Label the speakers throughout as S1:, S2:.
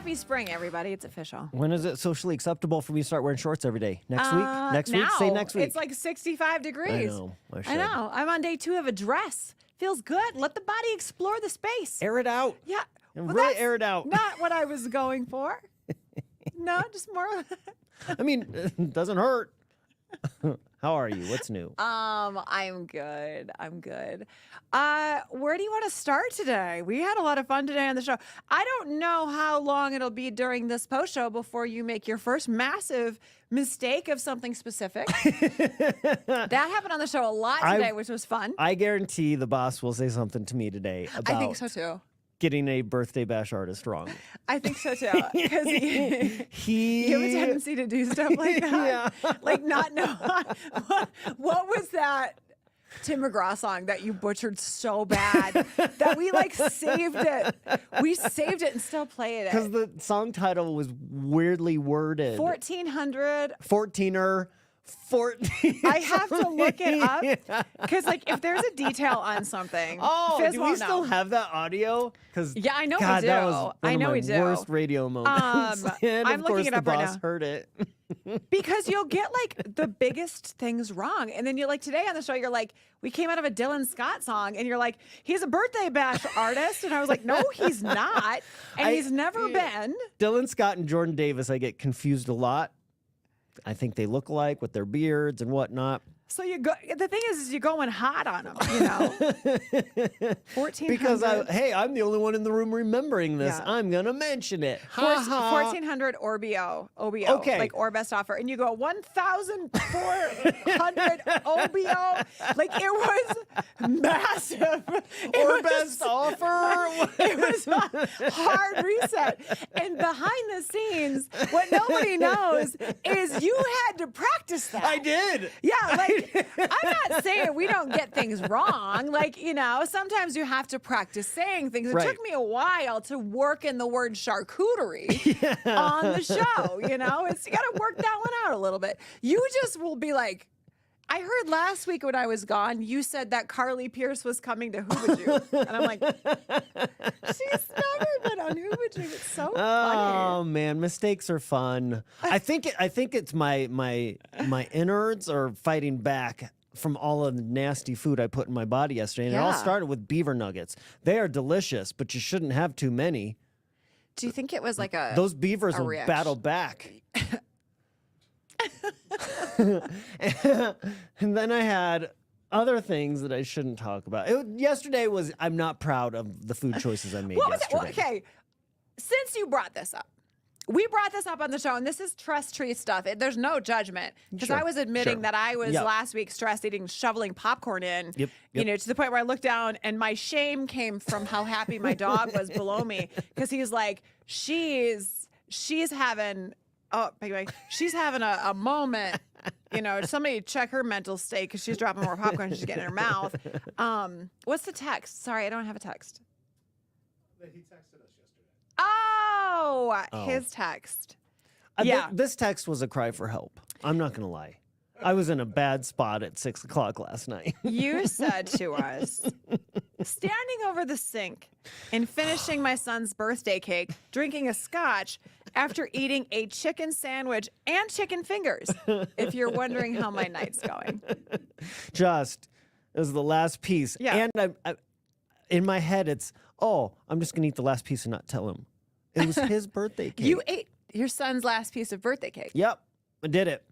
S1: Happy spring, everybody. It's official.
S2: When is it socially acceptable for me to start wearing shorts every day? Next week? Next week? Say next week.
S1: It's like 65 degrees.
S2: I know.
S1: I'm on day 2 of a dress. Feels good. Let the body explore the space.
S2: Air it out.
S1: Yeah.
S2: And really air it out.
S1: Not what I was going for. No, just more.
S2: I mean, it doesn't hurt. How are you? What's new?
S1: I'm good. Where do you want to start today? We had a lot of fun today on the show. I don't know how long it'll be during this post show before you make your first massive mistake of something specific. That happened on the show a lot today, which was fun.
S2: I guarantee the boss will say something to me today about
S1: I think so too.
S2: Getting a birthday bash artist wrong.
S1: I think so too. Because you have a tendency to do stuff like that.
S2: Yeah.
S1: Like not know. What was that Tim McGraw song that you butchered so bad that we like saved it? We saved it and still played it.
S2: Because the song title was weirdly worded.
S1: 1400.
S2: 14er. 14.
S1: I have to look it up because, like, if there's a detail on something, Fizz
S2: do we
S1: won't
S2: still
S1: know.
S2: have that audio? Because
S1: Yeah, I know
S2: God,
S1: we do.
S2: that was one of my worst radio moments. And
S1: I'm
S2: of course,
S1: looking it
S2: the
S1: up right
S2: boss
S1: now.
S2: heard it.
S1: Because you'll get like the biggest things wrong, and then you're like, today on the show, you're like, we came out of a Dylan Scott song, and you're like, he's a birthday bash artist, and I was like, no, he's not, and he's never been.
S2: Dylan Scott and Jordan Davis, I get confused a lot. I think they look alike with their beards and whatnot.
S1: So you go. The thing is you're going hot on them, you know. 1400.
S2: Because I'm the only one in the room remembering this.
S1: Yeah.
S2: I'm gonna mention it.
S1: 1400 OBO,
S2: Okay.
S1: like or best offer, and you go 1,400 OBO, like it was massive.
S2: Or best offer.
S1: It was a hard reset, and behind the scenes, what nobody knows is you had to practice that.
S2: I did.
S1: Yeah, like I'm not saying we don't get things wrong. Like, you know, sometimes you have to practice saying things. It
S2: Right.
S1: took me a while to work in the word charcuterie on the show. You know, you got to work that one out a little bit. You just will be like, I heard last week when I was gone, you said that Carly Pierce was coming to Hoobajoo. And I'm like, she's never been on Hoobajoo. It's so
S2: Oh
S1: funny.
S2: man, mistakes are fun. I think it's my innards are fighting back from all of the nasty food I put in my body yesterday. And it all
S1: Yeah.
S2: started with beaver nuggets. They are delicious, but you shouldn't have too many.
S1: Do you think it was like a
S2: Those beavers
S1: a
S2: will
S1: reaction?
S2: battle back. And then I had other things that I shouldn't talk about. Yesterday was, I'm not proud of the food choices I made
S1: What was it?
S2: yesterday.
S1: Well, okay, since you brought this up, we brought this up on the show, and this is trust tree stuff. There's no judgment because
S2: Sure,
S1: I was admitting
S2: sure.
S1: that I was
S2: Yep.
S1: last week stress eating, shoveling popcorn in.
S2: Yep,
S1: You
S2: yep.
S1: know, to the point where I looked down, and my shame came from how happy my dog was below me because he's like, she's having. Oh, anyway, she's having a moment. You know, somebody check her mental state because she's dropping more popcorn she's getting in her mouth. What's the text? Sorry, I don't have a text.
S3: That he texted us yesterday.
S1: Oh,
S2: Oh.
S1: his text.
S2: Yeah.
S1: Yeah.
S2: This text was a cry for help. I'm not going to lie. I was in a bad spot at 6 o'clock last night.
S1: You said to us, standing over the sink and finishing my son's birthday cake, drinking a scotch after eating a chicken sandwich and chicken fingers, if you're wondering how my night's going.
S2: It was the last piece.
S1: Yeah.
S2: And I in my head, it's, I'm just going to eat the last piece and not tell him. It was his birthday cake.
S1: You ate your son's last piece of birthday cake.
S2: Yep, I did it.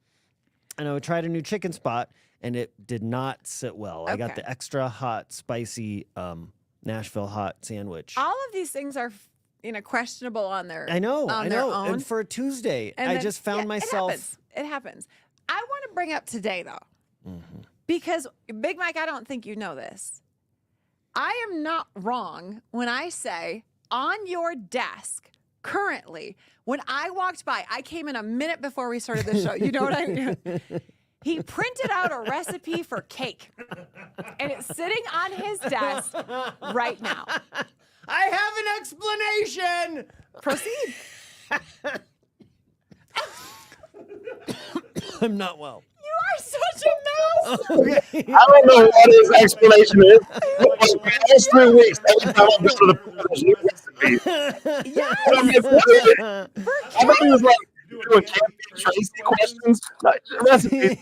S2: And I tried a new chicken spot, and it did not sit well. I got
S1: Okay.
S2: the extra hot, spicy Nashville hot sandwich.
S1: All of these things are, questionable on their
S2: I know.
S1: their own.
S2: And for a Tuesday,
S1: And
S2: I
S1: then-
S2: just found
S1: yeah,
S2: myself.
S1: It happens. I want to bring up today, though, because Big Mike, I don't think you know this. I am not wrong when I say on your desk currently, when I walked by, I came in a minute before we started the show. You know what I mean? He printed out a recipe for cake, and it's sitting on his desk right now.
S2: I have an explanation.
S1: Proceed.
S2: I'm not well.
S1: You are such a mess.
S2: Okay.
S3: I don't know what his explanation is. For the last 3 weeks, every time I go to the there's a new recipe.
S4: recipes.
S1: Yes.
S4: And I'm like, what? I thought he was like doing Can't Beat Tracy questions. Recipes.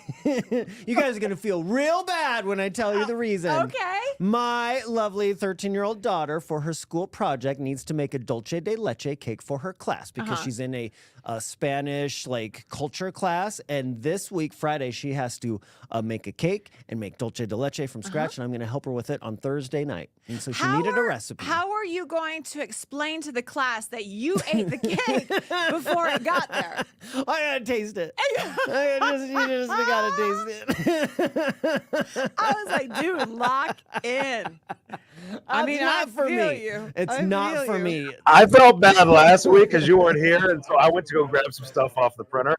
S2: You guys are going to feel real bad when I tell you the reason.
S1: Okay.
S2: My lovely 13-year-old daughter, for her school project, needs to make a dulce de leche cake for her class because she's in a Spanish culture class. And this week, Friday, she has to make a cake and make dulce de leche from scratch. And I'm going to help her with it on Thursday night. And so she needed a recipe.
S1: How are you going to explain to the class that you ate the cake before it got there?
S2: I gotta taste it. You just gotta taste it.
S1: I was like, dude, lock in. I mean, I
S2: for
S1: feel
S2: me.
S1: you.
S2: It's
S1: I
S2: not
S1: feel
S2: for
S1: you.
S2: me.
S4: I felt bad last week because you weren't here, and so I went to go grab some stuff off the printer,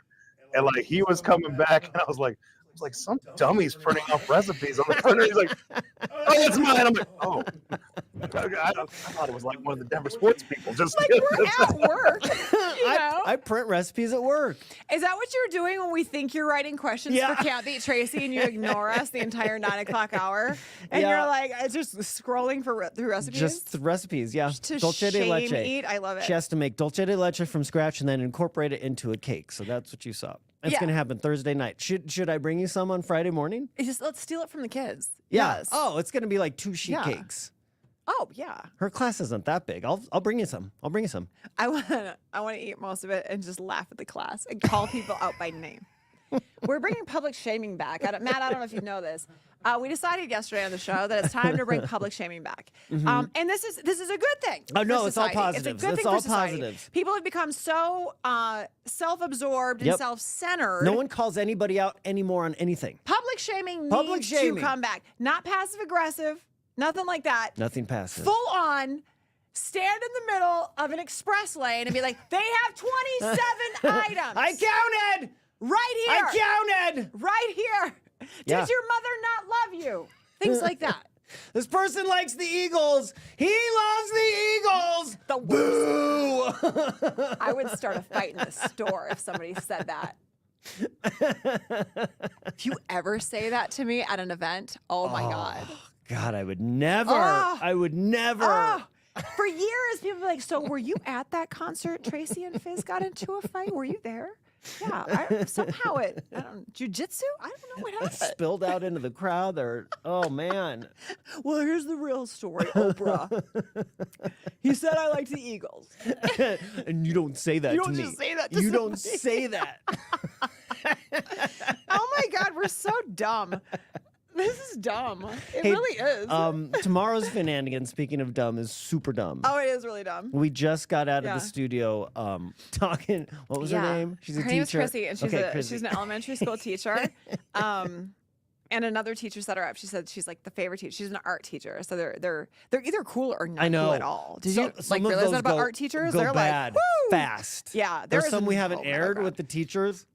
S4: and he was coming back, and I was like, some dummy's printing off recipes on the printer. He's like, oh, that's mine. I'm like, oh. I thought it was like one of the Denver sports people. Just
S1: We're at work. You know?
S2: I print recipes at work.
S1: Is that what you're doing when we think you're writing questions for Can't Beat Tracy and you ignore us the entire 9 o'clock hour? And you're like, just scrolling through recipes?
S2: Just the recipes, yeah.
S1: To
S2: Dulce de
S1: shame
S2: leche.
S1: eat? I love it.
S2: She has to make dulce de leche from scratch and then incorporate it into a cake. So that's what you saw. It's going to happen Thursday night. Should I bring you some on Friday morning?
S1: Let's steal it from the kids.
S2: Yeah.
S1: Yes.
S2: Oh, it's going to be like 2 sheet cakes.
S1: Oh, yeah.
S2: Her class isn't that big. I'll bring you some. I'll bring you some.
S1: I want to eat most of it and just laugh at the class and call people out by name. We're bringing public shaming back. Matt, I don't know if you know this. We decided yesterday on the show that it's time to bring public shaming back. And this is a good thing.
S2: Oh, no,
S1: for
S2: it's all
S1: society.
S2: positives.
S1: It's a good
S2: It's
S1: thing
S2: all
S1: for society.
S2: positives.
S1: People have become so self-absorbed and self-centered.
S2: No one calls anybody out anymore on anything.
S1: Public shaming
S2: Public
S1: needs
S2: shaming.
S1: to come back. Not passive-aggressive. Nothing like that.
S2: Nothing passive.
S1: Full on. Stand in the middle of an express lane and be like, they have 27 items.
S2: I counted.
S1: Right here.
S2: I counted.
S1: Right here.
S2: Yeah.
S1: Does your mother not love you? Things like that.
S2: This person likes the Eagles. He loves the Eagles.
S1: The worst.
S2: Boo.
S1: I would start a fight in the store if somebody said that. If you ever say that to me at an event, oh my God.
S2: God, I would never.
S1: Oh.
S2: I would never.
S1: Oh. For years, people were like, so were you at that concert Tracy and Fizz got into a fight? Were you there? Yeah, somehow jujitsu? I don't know what happened.
S2: Spilled out into the crowd. Oh, man.
S1: Well, here's the real story, Oprah. He said I like the Eagles.
S2: And you don't say that
S1: You
S2: to
S1: don't
S2: me.
S1: just say that to
S2: You don't
S1: somebody.
S2: say that.
S1: Oh my God, we're so dumb. This is dumb. It
S2: Hey,
S1: really is.
S2: Tomorrow's Finanigan, speaking of dumb, is super dumb.
S1: Oh, it is really dumb.
S2: We just got out of
S1: Yeah.
S2: the studio talking. What was her name? She's a
S1: her
S2: teacher.
S1: name is Chrissy, and
S2: Chrissy.
S1: she's an elementary school teacher. And another teacher set her up. She said she's like the favorite teacher. She's an art teacher, so they're either cool or not
S2: I know.
S1: cool at all. Did you
S2: Some of
S1: realize
S2: those
S1: that about
S2: go-
S1: art teachers?
S2: Go
S1: They're
S2: bad
S1: like, woo!
S2: fast.
S1: Yeah,
S2: There's
S1: is
S2: some we
S1: a
S2: haven't
S1: whole
S2: aired
S1: background.
S2: with the teachers.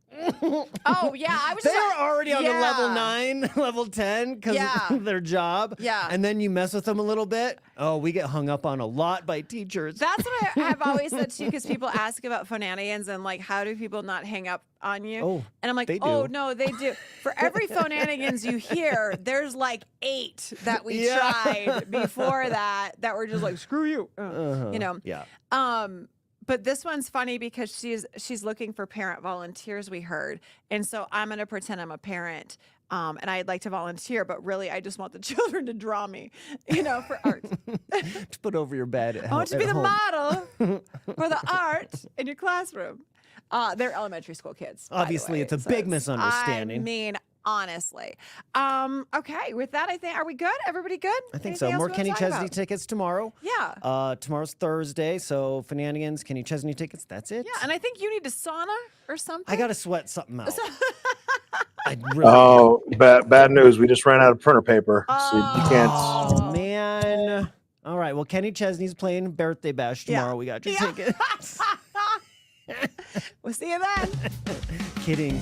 S1: Oh yeah, I was.
S2: They
S1: just
S2: are
S1: like,
S2: already on the level
S1: yeah.
S2: 9, level 10 because
S1: Yeah.
S2: of their job.
S1: Yeah.
S2: And then you mess with them a little bit. Oh, we get hung up on a lot by teachers.
S1: That's what I've always said too, because people ask about Phonanians and like, how do people not hang up on you?
S2: Oh,
S1: and I'm like,
S2: they
S1: oh
S2: do.
S1: no, they do. For every Phonanians you hear, there's like 8 that we
S2: Yeah.
S1: tried before that were just like, screw you, you know.
S2: Yeah.
S1: But this one's funny because she's looking for parent volunteers, we heard, and so I'm gonna pretend I'm a parent. And I'd like to volunteer, but really, I just want the children to draw me, for art.
S2: To put over your bed.
S1: I want you to be the model for the art in your classroom. They're elementary school kids. by the
S2: Obviously,
S1: way,
S2: it's a
S1: so
S2: big misunderstanding.
S1: I mean, honestly. Okay, with that, I think, are we good? Everybody good?
S2: I think
S1: Anything
S2: so.
S1: else
S2: More
S1: we wanna
S2: Kenny
S1: talk
S2: Chesney
S1: about?
S2: tickets tomorrow.
S1: Yeah.
S2: Tomorrow's Thursday, so Finanigans, Kenny Chesney tickets. That's it.
S1: Yeah, and I think you need a sauna or something.
S2: I gotta sweat something out. I really.
S4: Oh, bad news. We just ran out of printer paper. So you can't.
S2: Oh man. All right. Well, Kenny Chesney's playing birthday bash
S1: Yeah.
S2: tomorrow. We got your
S1: Yeah.
S2: tickets.
S1: We'll see you then.
S2: Kidding.